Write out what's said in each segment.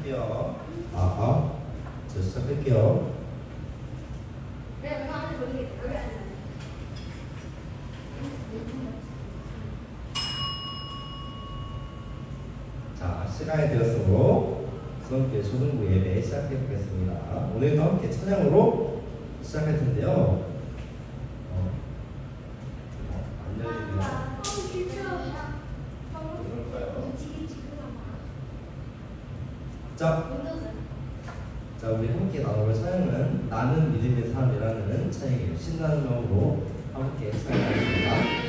시작할게요. 자, 시작할게요. 자, 시간이 되었으므로 수험교회 초등부 예배 시작해 보겠습니다. 오늘도 함께 찬양으로 시작할 텐데요. 안 열리네요. 자, 우리 함께 나눠볼 찬양은 나는 믿음의 사람이라는 찬양이에요. 신나는 마음으로 함께 찬양하겠습니다.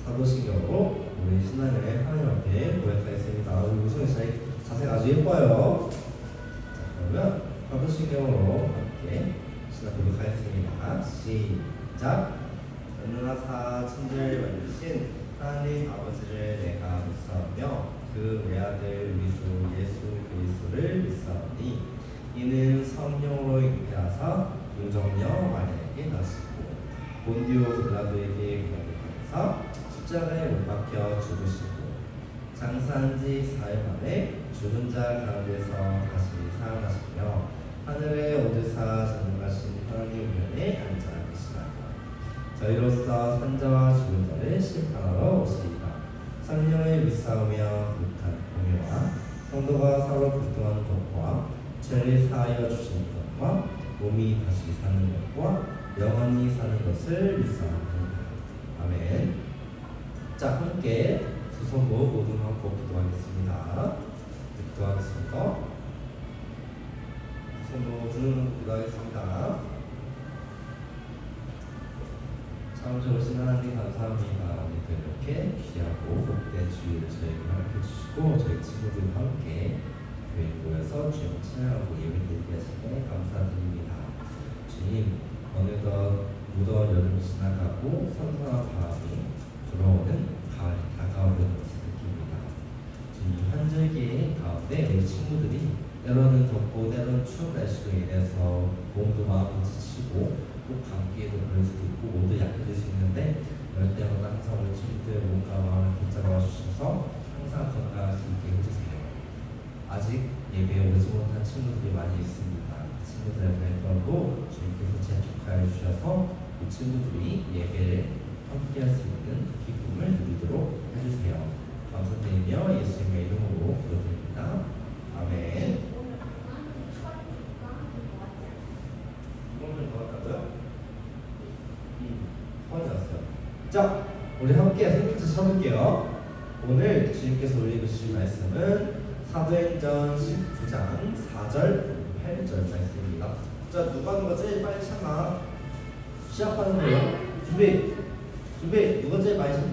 사도신경으로 우리 신앙을 하나님 앞에 고백하겠습니다. 우리 우승의 자세가 아주 예뻐요. 자, 그러면 사도신경으로 함께 신앙 고백하겠습니다. 시작. 전능하사 천지를 만드신 하나님 아버지를 내가 믿사오며 그 외아들 우리 주 예수 그리스도를 믿사오니 이는 성령으로 잉태하사 동정녀 마리아에게 나시고 본디오 빌라도에게 고난을 받으사 십자가에 못 박혀 죽으시고 장사한 지 4일 만에 죽은 자 가운데서 다시 살아나시며 하늘에 오르사 전능하신 하나님 우편에 앉아 계시나니 저희로서 산자와 죽은 자를 심판하러 오시리라. 성령을 믿사오며 거룩한 공유와 성도가 서로 교통하는 것과 죄를 사하여 주시는 것과 몸이 다시 사는 것과 영원히 사는 것을 믿사옵나이다. 아멘. 자, 함께 두 손 모두 한번 기도하겠습니다. 기도하겠습니다. 두 손 모두 기도하겠습니다. 참 좋으신 하나님 감사합니다. 오늘도 이렇게 귀하고 복된 주일을 저에게 허락해 주시고 저희 친구들과 함께 교회 모여서 주님 찬양하고 예배드리게 하시니 감사드립니다. 주님, 어느덧 무더운 여름이 지나가고 선선한 바람이 불어오는 가을이 다가오는 것을 느낍니다. 주님, 환절기 가운데 우리 친구들이 때로는 덥고 때로는 추운 날씨로 인해서 몸도 마음도 지치고 또 감기에도 그럴 수도 있고 모두 약해질 수 있는데 이럴 때마다 항상 우리 친구들 몸과 마음을 붙잡아 주셔서 항상 건강할 수 있게 해주세요. 아직 예배에 오지 못한 친구들이 많이 있습니다. 친구들의 발걸음도 주님께서 재촉하여 주셔서 이 친구들이 예배를 함께 할 수 있는 기쁨을 누리도록 해주세요. 감사드리며 예수님의 이름으로 기도드립니다. 아멘. 이거는 뭐 할까요? 확인했어요. 자, 우리 함께 생명수 쳐볼게요. 오늘 주님께서 우리에게 주신 말씀은 사도행전 19장 4절 8절 말씀입니다. 자, 누가 누가 제일 빨리 찾나? 시작하는 거예요. 준비. 누가 제일 빨리 찾나?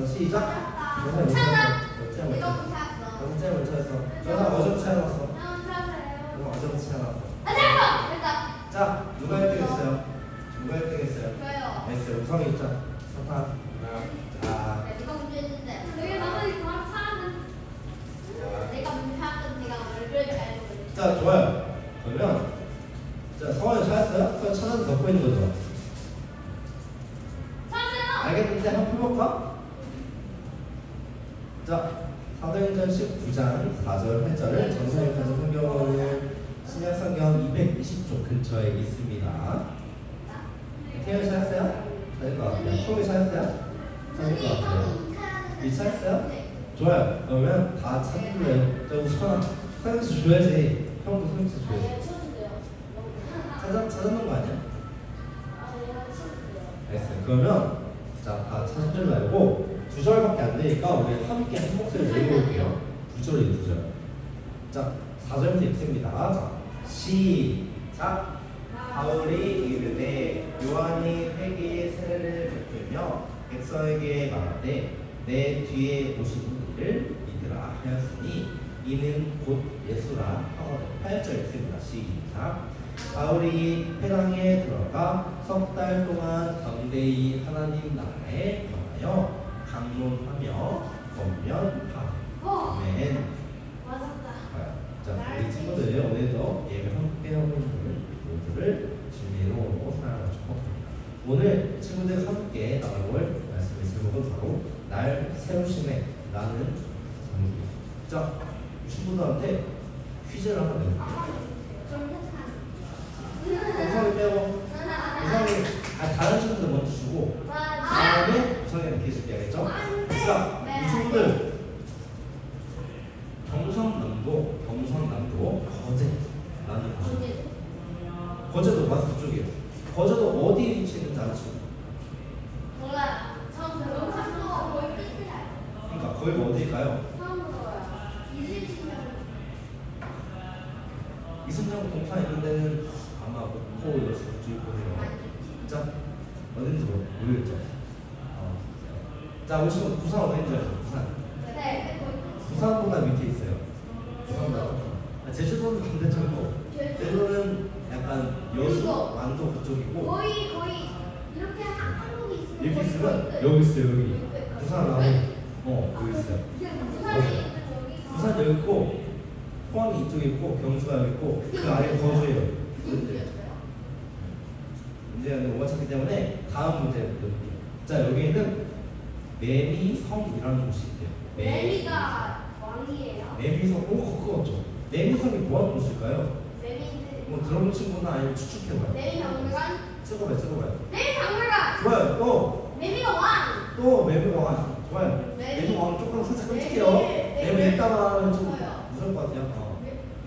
시작. 찾아. 내가 못 찾았어. 너는 제일 못 찾았어. 너는 어제부터 찾아놨어. 찾았어요. 어제부터 찾아놨어. 찾았어. 됐다. 자, 누가 1등했어요? 저요. 됐어요. 우성이 있자. 사탄. 자. 내가 문제 했는데. 내가 나머지 바로 찾았는. 내가 문제 찾았던 내가 얼굴 잘 모르겠어. 자, 좋아요. 그러면 자, 성원이 찾았어요? 성원이 찾아서 넣고 있는 거죠? 찾았어요. 알겠는데 한번 펴볼까? 자, 사도행전 19장 4절 8절을 정선이 가진 성경은 신약성경 220쪽 근처에 있습니다. 태연이 찾았어요? 찾을 것 같아요. 성이 찾았어요? 찾을 것 같아요. 이 찾았어요? 좋아요. 그러면 다 찾는 거예요. 자, 우선 성경수 줘야지. 형도 성경수 줘야지. 찾는 거 아니야? 알겠어요. 그러면 자, 다 찾은 줄 알고 2절밖에 안 되니까 우리 함께 한 목소리 읽어볼게요. 2절이 2절. 자, 4절부터 읽습니다. 자, 시작. 바울이 이르되 요한이 회개의 세례를 베풀며 백성에게 말하되 내 뒤에 오시는 이를 믿으라 하였으니 이는 곧 예수라 하거든. 8절 읽습니다. 시작. 바울이 회당에 들어가 석 달 동안 담대히 하나님 나라에 권하여 강론하며 권면하고. 아멘. 맞았다. 자, 우리 친구들 오늘도 예배 함께 하고 있는 모두를 주님의 이름으로 사랑하죠. 오늘 친구들 함께 나눠볼 말씀의 제목은 바로 날 세우심에 라는 제목입니다. 자, 친구들한테 퀴즈를 하나 내볼게요. 우성이 빼고 다른 친구들 먼저 주고 그 다음에 우성이 이렇게 해줄게. 알겠죠? 자, 이 친구들 경상남도 거제라는 곳. 거제도 맞아, 그쪽이에요. 거제도 어디 위치있는지 알지? 몰라요. 처음 들어요. 거의 끝이야. 그러니까 거기가 어디일까요? 처음 들어요. 이순정 동산 있는 데는 아마 목포 여수 그쪽일 거예요. 자, 어딘지 모르겠죠? 자, 우리 친구 부산 어딘지 알죠? 부산. 네. 부산보다 밑에 있어요. 부산보다. 제주도는 반대쪽이고 제주도는 약간 여수, 완도 그쪽이고 거의 이렇게 한국이 있으면 여기 있으면 여기 있어요. 여기 부산 나무 여기 있어요. 부산 여기 있고 포항이 이쪽에 있고 경주가 여기 있고 그 아래 거주예요. 문제는 오가 찼기 때문에 다음 문제 드릴게요. 자, 여기에는 매미섬이라는 곳이 있대요. 매미가 왕이에요. 매미섬, 그거죠. 매미섬이 뭐하는 곳일까요? 매미인데. 뭐 들어본 친구나 아니면 추측해봐요. 매미 박물관. 찍어봐요. 매미 박물관. 좋아요. 또 매미가 왕. 매미 왕. 좋아요. 매미 왕 조금 살짝 끔찍해요. 매미 했다가 좀 무서울 것 같아요.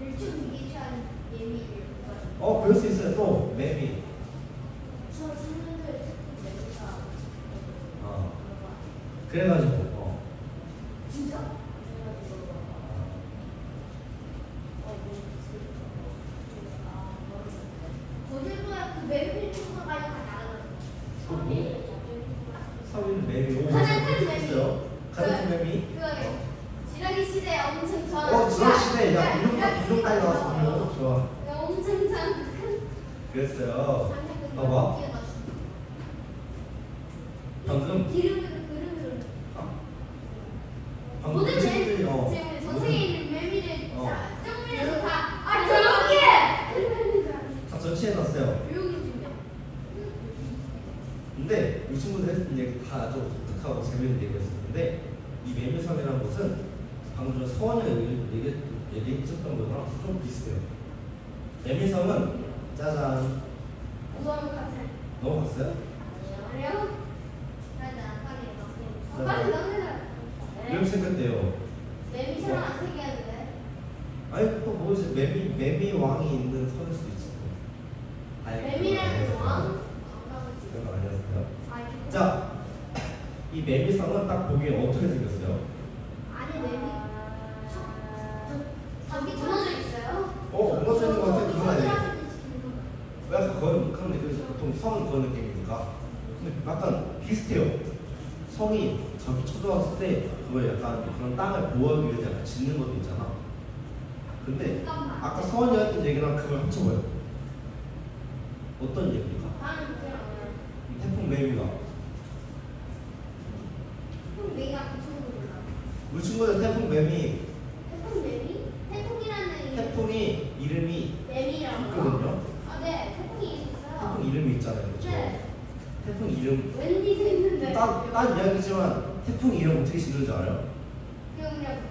일찍 미기한 매미. 그럴 수 있어요. 또 매미. 저 친구들 특히 매미가. 그래가지고 진짜? 거제도에 그 매미 필터가 다 나가는. 서울은 매미. 가장 큰 매미. 있어요. 가장 큰 매미. 지라기 시대 엄청 전. 지라기 시대. 야, 이런 거. 그랬어요. 봐봐. 방금 기름으로 방금 모든 그 친구들이 지금 전 세계에 있는 매미를 정밀해서 다 다 전치해놨어요. 조용히 좀 근데 이 친구들 했던 얘기 다 좀 독특하고 재밌는 얘기였었는데 이 매미섬이라는 곳은 방금 전 서원이가 얘기했었던 거랑 좀 비슷해요. 매미섬은 짜잔 우선 같아. 넘어갔어요? 아니요. 빨리 넘겨라. 이렇게 생겼대요. 매미 사람 안 세게 하는데. 아니 또 뭐지 매미 왕이 있는 섬일 수도 있지. 매미라는 왕? 그건 아니었어요. 아니. 자, 이 매미섬은 딱 보기에 어떻게 생겼어요? 아니 매미. 저기 무너져 있어요. 무너져 있는 것 같아. 그건 아니에요. 약간 거의 그런데 보통 성은 그런 느낌이니까. 근데 약간 비슷해요. 성이 저기 쳐들어왔을 때 그걸 약간 그런 땅을 보호하기 위해서 약간 짓는 것도 있잖아. 근데 아까 서원이가 했던 얘기랑 그걸 합쳐봐요. 어떤 얘기입니까? 이 태풍 매미가 우리 친구들 태풍 매미 태풍 매미? 태풍이라는 태풍이 이름이 매미라고. 있거든요. 아, 네. 태풍이 있어요. 태풍 이름이 있잖아요. 그렇죠? 네. 태풍 이름 웬디도 있는데. 딴 이야기지만 태풍 이름 어떻게 짓는 줄 알아요? 그냥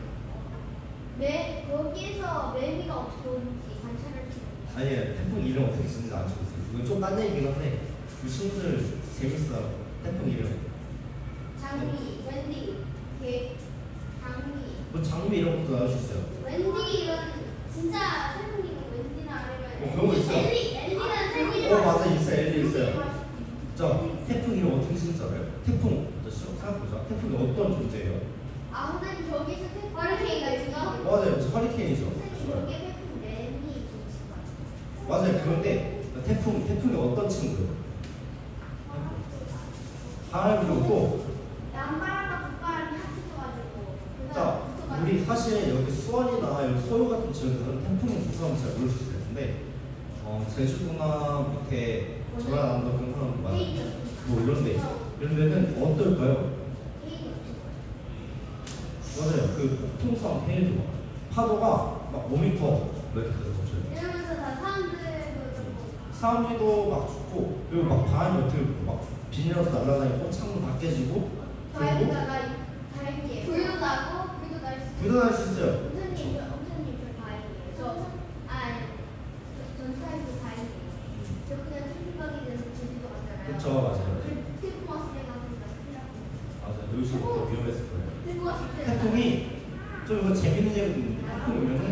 거기에서 매미가 어떻게 오는지 관찰할 수 있는. 아니에요. 태풍 이름 어떻게 짓는지 안 적었어요. 이건 좀 딴 얘기긴 한데 우리 친구들 재밌어요. 태풍 이름 장미, 웬디, 장미. 뭐 장미 이런 것도 나올 수 있어요. 웬디 이런 진짜 태풍이고 웬디나 아니면 그런 거 있어요. 엘리라는 태풍이. 맞아 있어요. 엘리 있어요. 자, 태풍 이름 어떻게 쓰는지 알아요? 태풍, 생각해보자. 태풍이 어떤 존재예요? 아, 선생님 저기서 태풍 허리케인 같은 거? 맞아요. 허리케인이죠. 선생님 저게 태풍 매미 조심하. 맞아요. 그런데 태풍이 어떤 친구예요? 바람이 불고. 남바람과 북바람이 합쳐져가지고. 자, 우리 사실 여기 수원이나 여기 서울 같은 지역에서는 태풍이 무슨 사람인지 잘 모를 수 있을 텐데 제주도나 밑에 전라남도 그런 사람 뭐 이런 데는 어떨까요? 맞아요. 그 폭풍성 해일도 파도가 막 5m 이렇게 덮쳐요. 이러면서 다 사람들도 막 죽고 그리고 막 바람이 어떻게 불고 막 비닐어서 날아다니고 창문 다 깨지고 그리고 다행이에요. 불도 나고 불도 날 수 있어요. 엄선님 저 다행이에요. 전사에서 다행이에요. 저 그냥 태풍박이 돼서 제주도 갔잖아요. 그쵸, 맞아요. 태풍 왔을 때 가서 맞아요. 요즘부터 위험했을 거예요. 태풍 왔을 때 태풍이 좀 이거 재밌는 얘기도 있는데 태풍이 오면은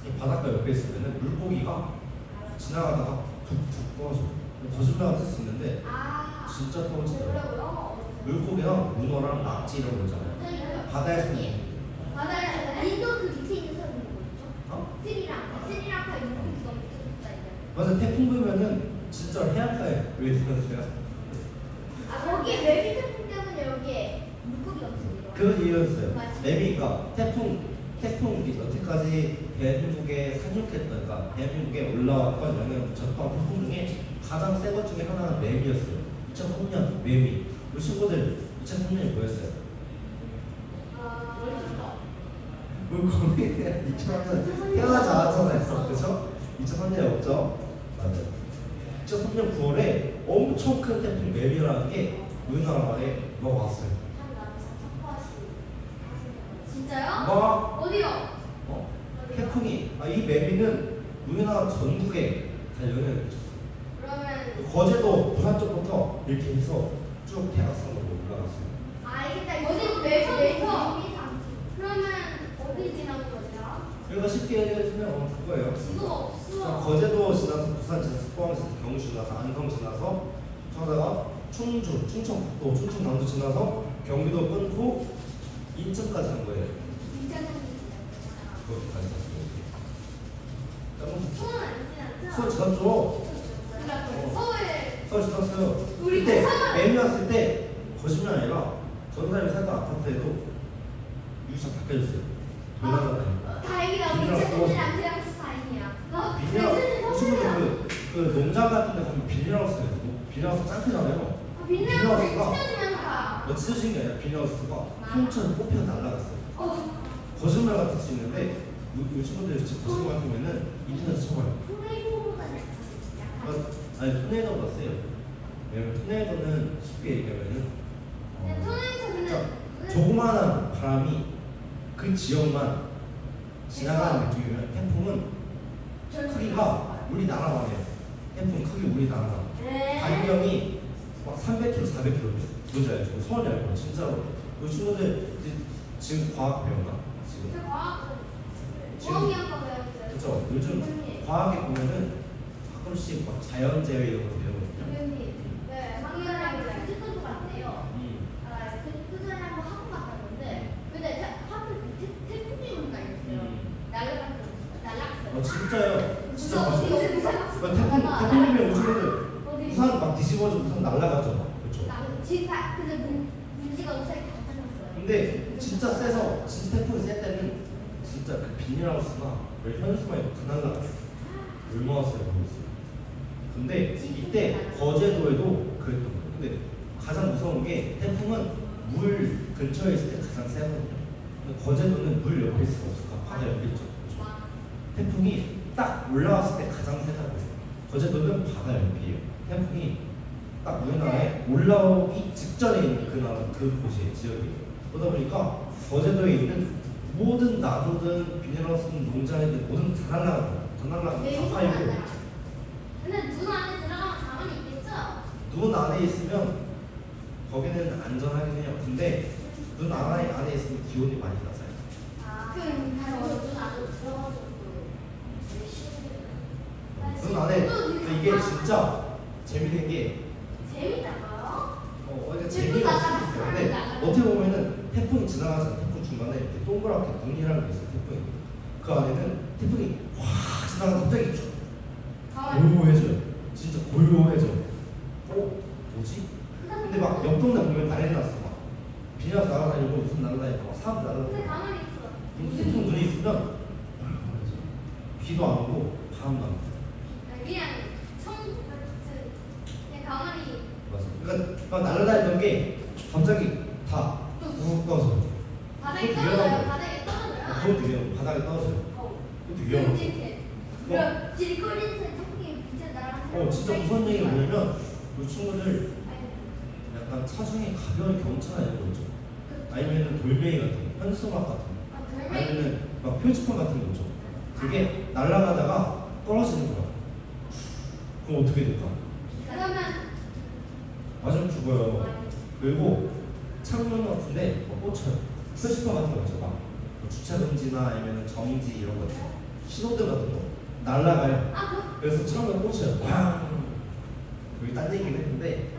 이 바닷가 옆에 있으면은 물고기가 지나가다가 툭툭 떨어져. 거짓말 같을 수 있는데 진짜 떨어지더라고요. 물고기랑 문어랑 낙지 이런 거 있잖아요. 바다에서 바다에 인도 그 밑에 있는 사람이 뭐였죠? 스리랑카 물고기가 붙어있다 이제. 맞아. 태풍 불면은 진짜 해안가에 왜 들었어요? 거기에 매미 태풍 때문에 여기에 물고기 없어요. 그런 이유였어요. 매미가 태풍 여태까지 대한민국에 상륙했던, 그러니까 대한민국에 올라왔던 영향을 미쳤던 태풍 중에 가장 센 것 중에 하나가 매미였어요. 2003년 매미. 우리 친구들 2003년이 뭐였어요? 뭐 거기 2003년 태어나지 않았잖아요. 그렇죠? 2003년에 없죠? 맞아요. 2003년 9월에 엄청 큰 태풍 매미라는 게 우리나라에 넘어왔어요. 진짜요? 뭐? 어디요? 태풍이 이 매미는 우리나라 전국에 다 영향을 미쳤어요. 그러면 거제도 부산 쪽부터 이렇게 해서 쭉 대각선으로 올라갔어요. 알겠다. 거제도 내서 그러면 어디 지나는 거죠? 그러니까 쉽게 얘기해주면 그거예요. 지금 없어. 거제도 지나서 부산 지나서 포항 지나서 경주 지나서 안성 지나서 저다가 충청북도 충청남도 지나서 경기도 끊고 인천까지 간 거예요. 그것까지 수원 아니진 않죠? 수원 지났죠? 서울 지났어요. 그때 매미 왔을 때 거짓말 아니라 전 사람이 살던 아파트에도 유리창 다 깨졌어요. 다행이다. 우리 진짜 다행이야. 민이랑 친구들 그 농장 같은 데 가면 비닐하우스가 있어. 비닐하우스 짱크잖아요. 비닐하우스 비닐하우스가 찢어지면 다. 찢어진 게 아니라 비닐하우스가 콩처럼 뽑혀 날아갔어요. 거짓말 같을 수 있는데 이 친구들이 진짜 거짓말 같으면은 인터넷에서 쳐봐요. 아니 토네이도보다 세요. 왜냐면 토네이도는 쉽게 얘기하면은 조그마한 바람이 그 지역만 지나가는 느낌이면 태풍은 크기가 우리나라만 해요. 태풍 크기 우리나라만. 반경이 막 300km, 400km. 뭔지 알죠? 서울이 알고 진짜로. 그 친구들 지금 과학 배웠나? 지금. 그렇죠. 요즘 과학에 보면은 가끔씩 막 자연재해 이런 거 배우거든요. 네, 학교랑 태권도 갔대요. 그 전에 한번 학원 갔다 왔는데 근데 하필 태풍이 온다 했어요. 날라갔어요. 진짜요? 진짜 맞아요. 태풍 태풍이면 우주를 우산 막 뒤집어져 우산 날아가죠. 그렇죠. 근데 문제가 우산이 다 터졌어요. 근데 진짜 세서 진짜 태풍이 셀 때는 진짜 그 비닐하우스나 현수막이 다 날라갔어요. 얼마나 세요 보였어요. 근데 이때 거제도에도 그랬던 거예요. 근데 가장 무서운 게 태풍은 물 근처에 있을 때 가장 세거든요. 근데 거제도는 물 옆에 있을 수 없을까? 바다 옆에 있죠. 그렇죠? 태풍이 딱 올라왔을 때 가장 세다고 해요. 거제도는 바다 옆이에요. 태풍이 딱 우리나라에 올라오기 직전에 있는 그 나라 그 곳이 지역이에요. 그러다 보니까 거제도에 있는 모든 나무든 비닐하우스든 농장이든 모든 다 날라가고 다 파이고. 근데 눈 안에 들어가면 가만히 있겠죠? 눈 안에 있으면 거기는 안전하긴 해요. 근데 눈 안에 있으면 기온이 많이 낮아요. 그럼 눈 안으로 들어가서 눈 안에 이게 진짜 재밌는 게 재밌다고요? 그러니까 재미가 있어요. 근데 어떻게 보면은 태풍이 지나가잖아요. 태풍 중간에 이렇게 동그랗게 눈이라는 게 있어요. 태풍이. 그 안에는 태풍이 확 지나가서 갑자기 고요해져요. 진짜 고요해져. 뭐지? 근데 막 옆 동네 보면 난리 났어. 막 비닐하우스 날아다니고 무슨 날아다니고 막 사람 날아다니고. 근데 가만히 있어. 태풍 눈이 있으면 비도 안 오고 바람도 안 오고. 그냥 가만히. 맞아. 그러니까 날아다니던 게 갑자기 다 훅 떨어져요. 바닥에 떨어져요. 바닥에 떨어져요. 그것도 위험. 바닥에 떨어져요. 그것도 위험하죠. 그럼 지리코리에서 태풍이 진짜 나랑. 진짜 무서운 얘기가 뭐냐면 이 친구들 약간 차중에 가벼운 경차나 이런 거 있죠. 아니면 돌멩이 같은 거, 현수막 같은 거, 아니면 막 표지판 같은 거 있죠. 그게 날아가다가 떨어지는 거야. 그럼 어떻게 될까? 그러면 맞으면 죽어요. 그리고 창문 같은데 꽂혀요. 표지판 같은 거 있죠. 막 주차 금지나 아니면 정지 이런 거 있죠. 신호등 같은 거 날아가요. 그래서 창문에 꽂혀요. 꽝! 여기 딴 얘기는 했는데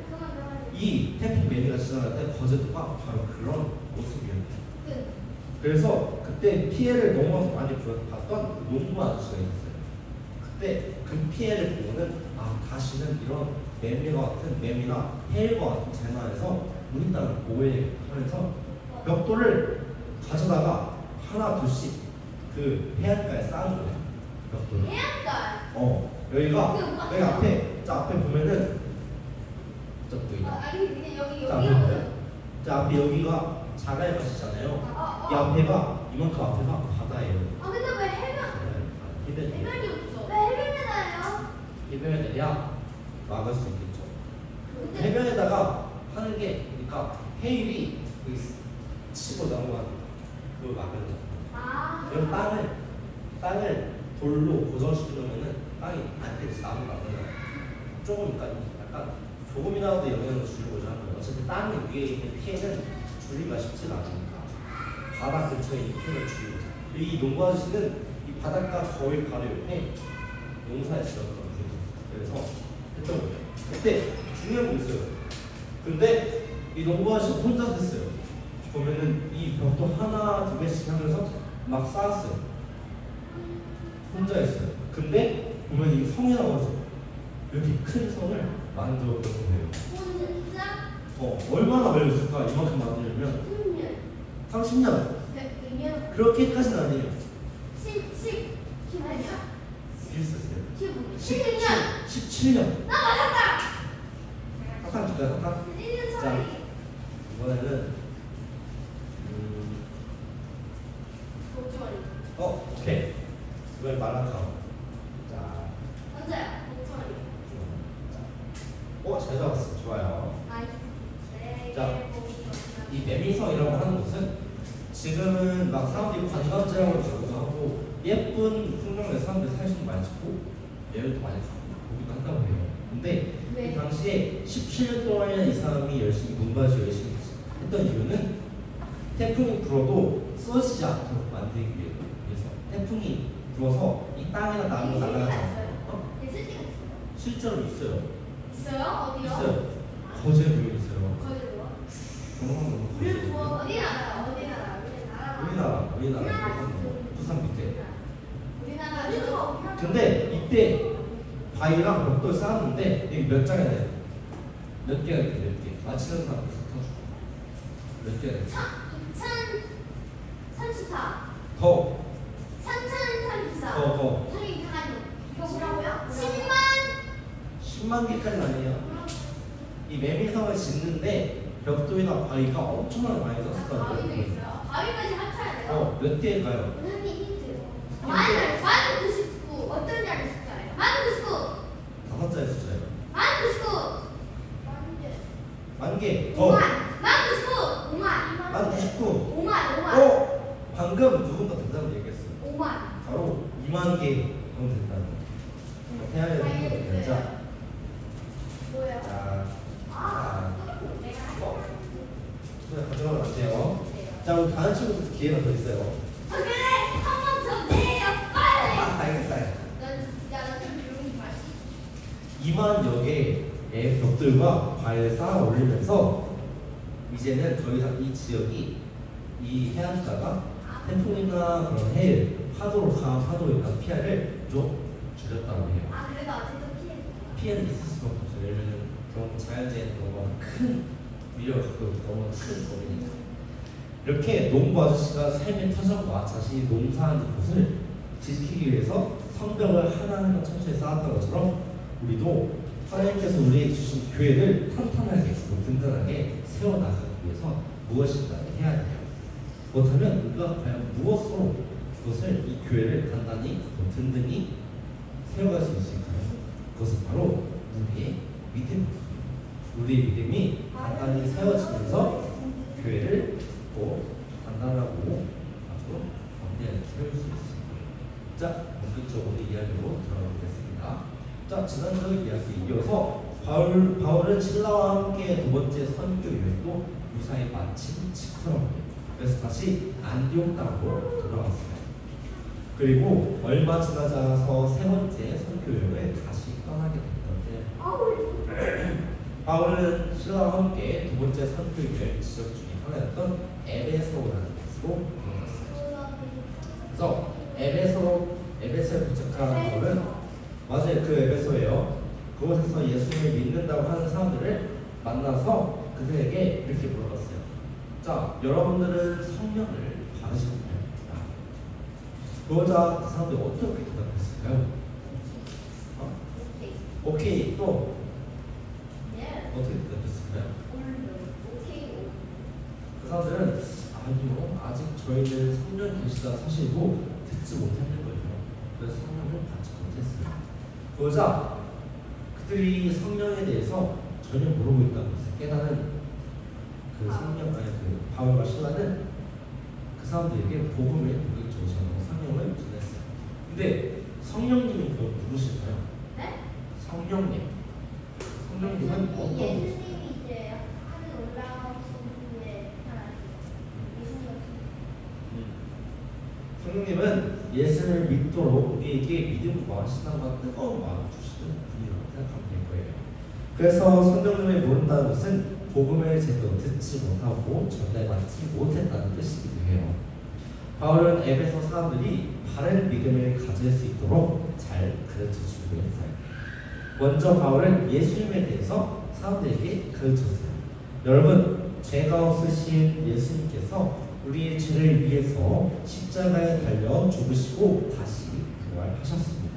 이 태풍 매니가 지나갈 때 거제도가 바로 그런 모습이었어요. 그래서 그때 피해를 너무 많이 봤던 농부 아저씨가 있었어요. 그때 그 피해를 보고는 다시는 이런 매미나 해일과 같은 재난에서 우리 땅을 보호해 하면서 벽돌을 가져다가 하나 둘씩 그 해안가에 쌓은 거예요. 벽돌을. 해안가. 여기가 여기 앞에 보면은 저 보이나? 여기. 자 앞에 여기가 자갈 밭이잖아요. 이 앞에가 이만큼 앞에가 바다예요. 근데 왜 해변이 없어? 왜 해변에다요? 해변에 내야 막을 수 있겠죠. 해변에다가 하는 게 그러니까 해일이 치고 넘어가는 그걸 막는 거. 그럼 땅을 돌로 고정시키려면은 땅이 안 되지. 나무가 안 되잖아. 조금 약간 조금이라도 영향을 주려고자 하는 거예요. 어차피 땅 위에 있는 피해는 줄이기가 쉽지가 않으니까 바다 근처에 있는 피해를 줄이고자. 이 농부 아저씨는 이 바닷가 거의 바로 옆에 농사에 지었던 분이었어요. 그래서 했던 거예요. 그때 중요한 게 있어요. 근데 이 농부 아저씨 혼자 했어요. 보면은 이 벽도 하나 두 개씩 하면서 막 쌓았어요. 혼자 했어요. 근데 보면 이 성에 나와서 이렇게 큰 성을 만들었던 거예요. 진짜? 얼마나 걸렸을까? 이만큼 만들려면 30년. 그렇게까지는 아니에요. 17년. 17년. 나 맞았다. 사탕 줄까요? 사탕? 들리는 자, 소리. 이번에는 목소리. 오케이. 이번엔 마라카오. 자, 언제요? 목소리. 자, 잘 잡았어. 좋아요. 나이스. 네. 자, 이 매미성이라고 하는 곳은 지금은 막 사람들이 관광지라고 가기도 하고 예쁜 풍경에 사람들이 사진도 많이 찍고 여행도 많이 가고 보기도 한다고 해요. 근데 네. 이 당시에 17년 동안 이 사람이 열심히 문바지 열심히 했던 이유는 태풍이 불어도 쓰러지지 않도록 만들기 위해서. 태풍이 불어서 이 땅이나 나무가 날아가지 않고 있을 때가 있어요. 실제로 있어요. 있어요? 어디요? 있어요. 거제 부여 있어요. 거기로요? 경상도 우리 뭐 어디 나라? 어디 나라? 우리나라 부산 밑에. 우리나라. 근데 이때 바위랑 벽돌 쌓았는데 이게 몇 장이야 돼? 몇 개가 이렇게 몇 개? 맞히는 사람 몇 개가 돼? 2034. 더. 3034. 더. 저기 잠깐요. 이거 뭐라고요? 10만 개까지는 아니에요. 이 매미성을 짓는데 벽돌이나 바위가 엄청나게 많이 썼어요. 바위도 있어요. 바위까지 합쳐야 돼요. 몇 개일까요? 선생님 힌트. 만 99. 어떤 자리 숫자예요? 만 99. 5자리 숫자예요. 만 99. 만 개. 더. 5만. 만 99. 5만. 만 99. 5만. 방금 누군가 된다고 얘기했어요. 5만. 바로 2만 개 정도 된다는 거예요. 태양의 생각을 자, 뭐예요? 손에 가져가면 안 돼요. 자, 우리 다른 친구도 기회가 더 있어요. 그래. 한번 더 내요. 빨리. 알겠어요. 나좀 조용히 마시. 2만여 개의 벽돌과 바위를 쌓아 올리면서 이제는 더 이상 이 지역이 이 해안가가 태풍이나 그런 해일, 파도로 강한 파도로 인한 피해를 좀 줄였다고 해요. 그래도 아직도 피해는 있을 수밖에 없어요. 왜냐면 그런 자연재해 너무 큰 위력을 갖고 너무 큰 범위니까. 이렇게 농부 아저씨가 삶의 터전과 자신이 농사하는 곳을 지키기 위해서 성벽을 하나하나 천천히 쌓았던 것처럼 우리도 하나님께서 우리에게 주신 교회를 탄탄하게 그리고 든든하게 세워나가기 위해서 무엇인가 해야 돼요. 그렇다면 우리가 과연 무엇으로 그것을 이 교회를 단단히 든든히 세워갈 수 있을까요? 그것은 바로 우리의 믿음입니다. 우리의 믿음이 단단히 세워지면서 교회를 또 단단하고 아주 담대하게 세울 수 있습니다. 자, 본격적으로 이야기로 들어가보겠습니다. 자, 지난주 이야기에 이어서 바울은 신라와 함께 두 번째 선교 여행도 무사히 마친 직후랍니다. 그래서 다시 안디옥 땅으로 돌아왔어요. 그리고 얼마 지나지 않아서 세 번째 선교 여행을 다시 떠나게 됐는데 바울은 신라와 함께 두 번째 선교 여행 지역 중에 하나였던 에베소라는 곳으로 들어갔어요. 그래서 에베소에 도착한 바울은 맞아요, 그 에베소예요. 그곳에서 예수님을 믿는다고 하는 사람들을 만나서 그들에게 이렇게 물어봤어요. 자, 여러분들은 성령을 받으셨나요? 그러자 그 사람들이 어떻게 대답했을까요? 오케이. 또 어떻게 대답했을까요? 그 사람들은 아니요, 아직 저희는 성령 계시다 사실고 듣지 못했는 거예요. 그래서 성령을 받지 못했어요. 그러자 그들이 성령에 대해서 전혀 모르고 있다는 것을 깨달은 그 바울과 실라는 그 사람들에게 복음을 전하고 성령을 전했어요. 근데 성령님이 그럼 누구실까요? 네? 성령님은 어떤 예수님이 이제 하늘 올라오신 후에 성령님은 예수를 믿도록 우리에게 믿음과 신앙과 뜨거운 마음을 주시는 분이라고 생각하면 될 거예요. 그래서 성령님을 모른다는 것은 복음을 제대로 듣지 못하고 전달받지 못했다는 뜻이기도 해요. 바울은 에베소 사람들이 바른 믿음을 가질 수 있도록 잘 가르쳐주기로 했어요. 먼저 바울은 예수님에 대해서 사람들에게 가르쳤어요. 여러분, 죄가 없으신 예수님께서 우리의 죄를 위해서 십자가에 달려 죽으시고 다시 부활하셨습니다.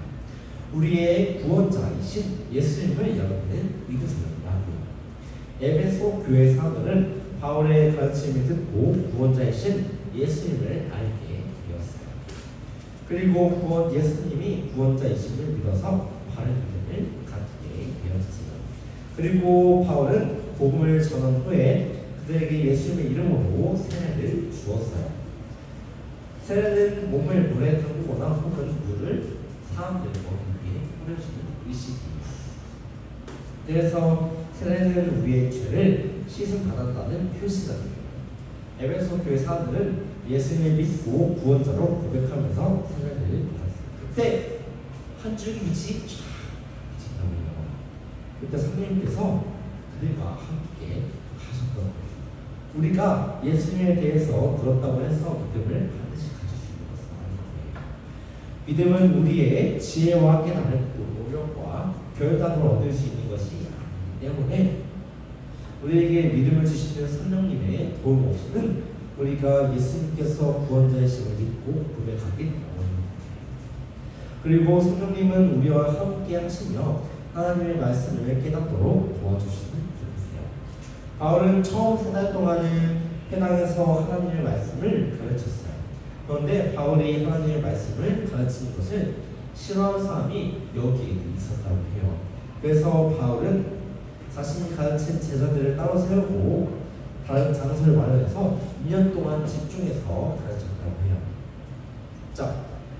우리의 구원자이신 예수님을 여러분은 믿으세요라고. 에베소 교회 사도들은 바울의 가르침을 듣고 구원자이신 예수님을 알게 되었어요. 그리고 예수님이 구원자이심을 믿어서 바른 믿음을 갖게 되었어요. 그리고 바울은 복음을 전한 후에 그들에게 예수님의 이름으로 세례를 주었어요. 세례는 몸을 물에 담그거나 혹은 물을 사람들 머리 위에 뿌려주는 의식입니다. 그래서 세례는 우리의 죄를 씻음받았다는 표시가 됩니다. 에베소 교회 사람들은 예수님을 믿고 구원자로 고백하면서 세례를 받았어요. 그때 한 줄기 빛이 쫙 비친다고요. 그때 성령님께서 그들과 함께 가셨던 거예요. 우리가 예수님에 대해서 들었다고 해서 믿음을 반드시 가질 수 있는 것은 아닌 거예요. 믿음은 우리의 지혜와 깨달음, 노력과 결단으로 얻을 수 있는 것이 아니기 때문에 우리에게 믿음을 주시는 성령님의 도움 없이는 우리가 예수님께서 구원자이심을 믿고 고백하기 어렵습니다. 그리고 성령님은 우리와 함께 하시며 하나님의 말씀을 깨닫도록 도와주시는 분이세요. 바울은 처음 3달 동안은 회당에서 하나님의 말씀을 가르쳤어요. 그런데 바울이 하나님의 말씀을 가르치는 것을 싫어하는 사람이 여기에 있었다고 해요. 그래서 바울은 자신이 가르친 제자들을 따로 세우고 다른 장소를 마련해서 2년 동안 집중해서 가르쳤다고 해요. 자,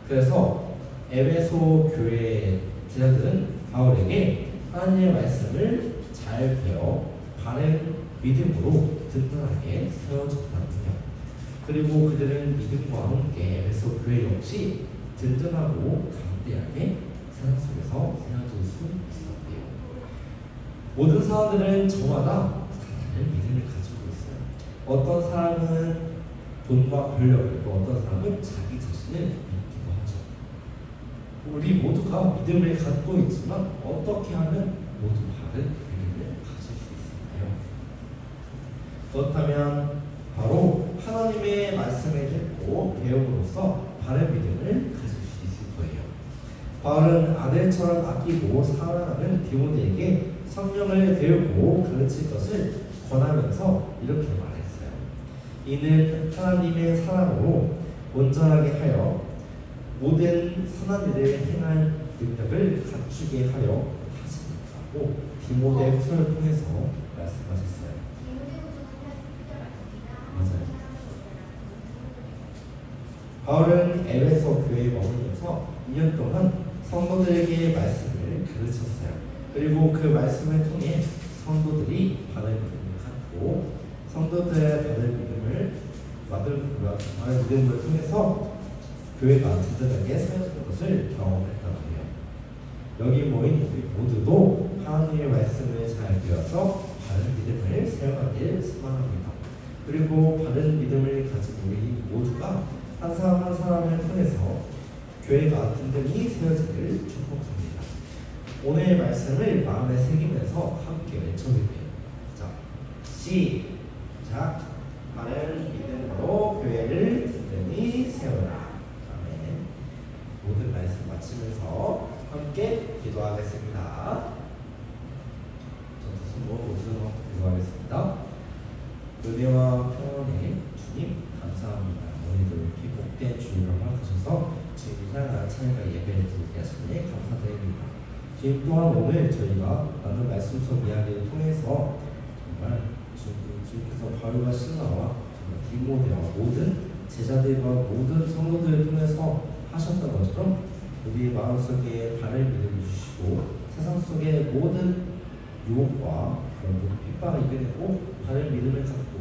그래서 에베소 교회 제자들은 바울에게 하나님의 말씀을 잘 배워 바른 믿음으로 든든하게 세워졌다고 해요. 그리고 그들은 믿음과 함께 에베소 교회 역시 든든하고 강대하게 세상 속에서 세워질 수 있었대요. 모든 사람들은 저마다 다른 믿음을 가지고 있어요. 어떤 사람은 돈과 권력을, 또 어떤 사람은 자기 자신을 믿기도 하죠. 우리 모두가 믿음을 갖고 있지만 어떻게 하면 모두 바른 믿음을 가질 수 있을까요? 그렇다면 바로 하나님의 말씀을 듣고 배움으로써 바른 믿음을 가질 수 있을 거예요. 바울은 아들처럼 아끼고 사랑하는 디모데에게 성령을 배우고 가르칠 것을 권하면서 이렇게 말했어요. 이는 하나님의 사랑으로 온전하게 하여 모든 선한 일을 행할 능력을 갖추게 하여 하시니라고 디모데 후서를 통해서 말씀하셨어요. 맞아요. 바울은 에베소 교회에 머물면서 2년 동안 성도들에게 말씀을 가르쳤어요. 그리고 그 말씀을 통해 성도들이 바른 믿음을 갖고 성도들의 바른 믿음을 통해서 교회가 든든하게 세워지는 것을 경험했다고 해요. 여기 모인 우리 모두도 하나님의 말씀을 잘 배워서 바른 믿음을 세워가길 소망합니다. 그리고 바른 믿음을 가진 우리 모두가 한 사람 한 사람을 통해서 교회가 든든히 세워지기를 축복합니다. 오늘 말씀을 마음에 새기면서 함께 외쳐볼게요. 자, 시작. 바른 믿음으로 교회를 든든히 세워라. 아멘. 모든 말씀 마치면서 함께 기도하겠습니다. 저도 손 모으고 기도하겠습니다. 은혜와 평안의 주님 감사합니다. 오늘도 기복된 주일을 허락하셔서 지금 향한 찬양과 예배를 드리게 하시니 감사드립니다. 주님 또한 오늘 저희가 나눈 말씀 속 이야기를 통해서 정말 주님께서 바울과 실라와 디모데와 모든 제자들과 모든 성도들을 통해서 하셨던 것처럼 우리의 마음속에 바른 믿음을 주시고 세상 속의 모든 유혹과 그런 핍박을 이겨내고 바른 믿음을 갖고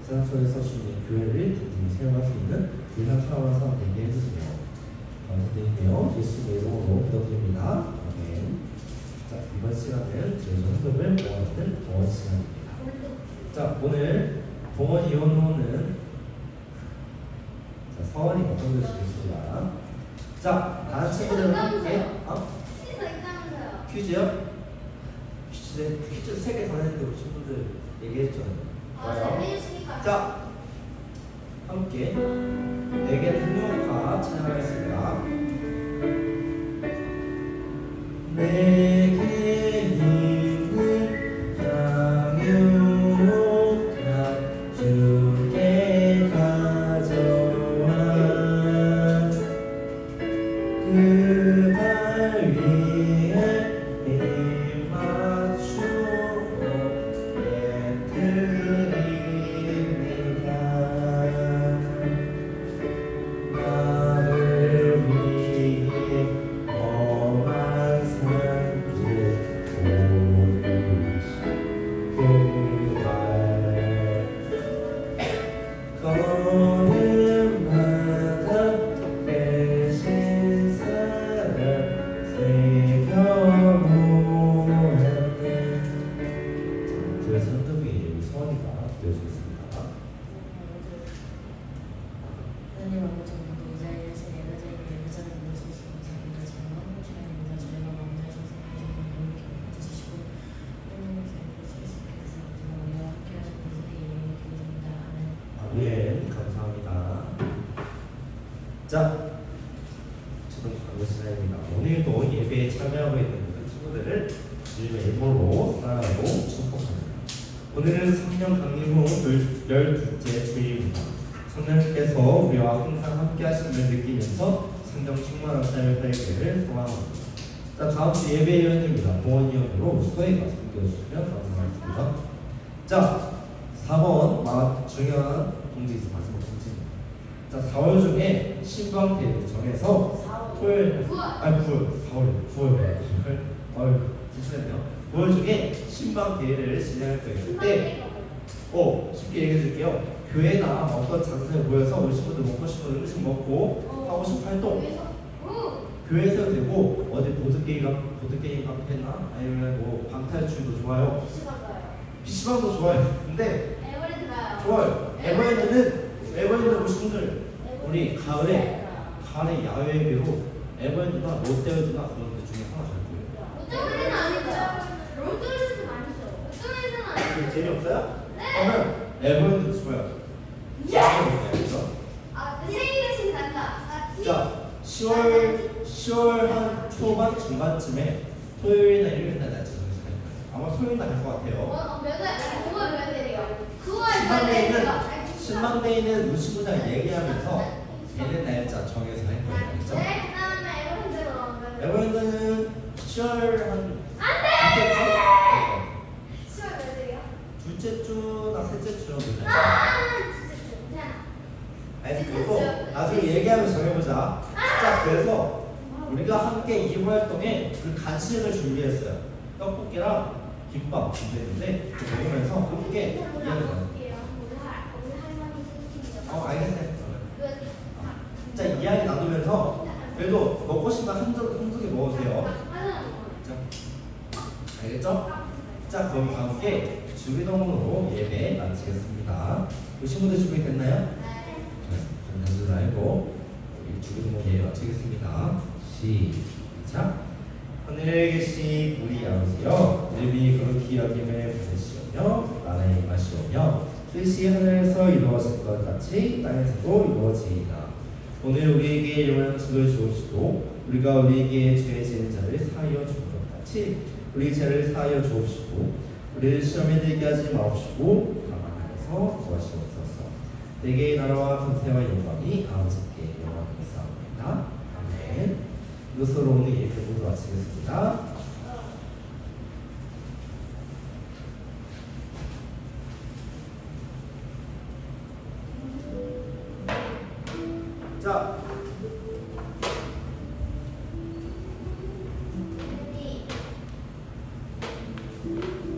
세상 속에서 주님의 교회를 든든히 세워갈 수 있는 세상 사랑하는 사람 되게 해주세요. 감사드리며 예수님의 이름으로 기도드립니다. 아멘. 자, 이번 시간은 저희 성도를 모아주는 동원 시간입니다. 자, 오늘 동원 이혼호는 서원이가 선보여주겠습니다. 자, 다른 친구들은 함께 퀴즈요? 퀴즈 3개 더 했는데 우리 친구들 얘기했죠? 자, 함께 4개 등록화 찬양하겠습니다. 주께 가져와 그 발 위에 힘 맞추고 예드립니다. 나를 위해 험한 산길 오르신 그발 걸음마다 계신 사랑 새겨보았네. 교회 선동이 서원이가 되어주겠습니다. 하나님 아버지 오늘도 이 자리에서 예배 자리에 예배자를 불러주시고 감사합니다. 저희가 한국 시간입니다. 저희가 마음대로 성생하시는 분을 기뻐 주시고 하나님의 삶을 수 있게 해서 우리와 함께 하시는 분들의 이름으로 기도드립니다. 아멘. 아멘. 감사합니다. 자, 지금 광고 시간입니다. 오늘도 예배에 참여하고 있는 모든 친구들을 주님의 이름으로 사랑하고 축복합니다. 오늘은 성령 강림 후 12째 주일입니다. 성령께서 우리와 항상 함께 하심을 느끼면서 성령 충만한 삶을 살기를 소망합니다. 자, 다음 주 예배 위원입니다. 보원위원으로 소혜가 섬겨주시면 감사하겠습니다. 자, 4번 중요한 공지지, 마지막 공지입니다. 자, 4월 중에 신방 대회를 정해서 토요일, 9월, 죄송해요. 9월 중에 신방 대회를 진행할 거예요. 그때 쉽게 얘기해 드릴게요. 교회나 어떤 장소에 모여서 우리 친구들 먹고 싶은 음식 먹고 하고 싶은 활동 교회에서 되고 어디 보드게임 카페나 아니면 뭐 방탈출도 좋아요. PC방도 좋아요. 근데 좋아요. 에버랜드는 우리 친구들 우리 가을에 야외비로 에버랜드나 롯데월드나 그런 데 중에 하나 갈 거예요. 롯데월드는 아니죠. 롯데월드는 아니죠. 재미없어요? 그러면 에버랜드 좋아요. 생일신 간다. 자, 10월 한 초반 중반쯤에 토요일이나 일요일날 날짜 정해서 갈 거예요. 아마 토요일날 갈 것 같아요. 9월 몇 일이요? 9월 신방데이는 우리 친구랑 얘기하면서 얘네 날짜 정해서 할 거예요. 알겠죠? 에버랜드는 10월 한 둘째 주나 셋째 주 정도 될 거예요. 그리고 나중에 얘기하면서 정해보자. 자, 그래서 우리가 함께 이 활동에 그 간식을 준비했어요. 떡볶이랑 김밥 준비했는데 먹으면서 함께 이야기 나눠요. 알겠어요. 자, 이야기 나누면서 그래도 먹고 싶으면 한두 개 먹어도 돼요. 자, 알겠죠? 자, 그럼 함께 주기도문으로 예배 마치겠습니다. 우리 친구들 준비됐나요? 전달들 알고 우리 주기도문 예배 마치겠습니다. 시작. 하늘에 계신 우리 아버지여, 이름이 거룩히 여김을 받으시오며 나라의 임하시오며 뜻이 하늘에서 이루어진 것 같이 땅에서도 이루어지이다. 오늘 우리에게 영양식을 주옵시고 우리가 우리에게 죄 지은 자를 사하여 준 것 같이 우리 죄를 사하여 주옵시고 우리를 시험에 들게 하지 마옵시고 다만 하에서 구하시옵소서. 내게 나라와 권세와 영광이 아버지께 영원히 있사옵나이다. 아멘. 이것으로 오늘 예배 모두 마치겠습니다. 자,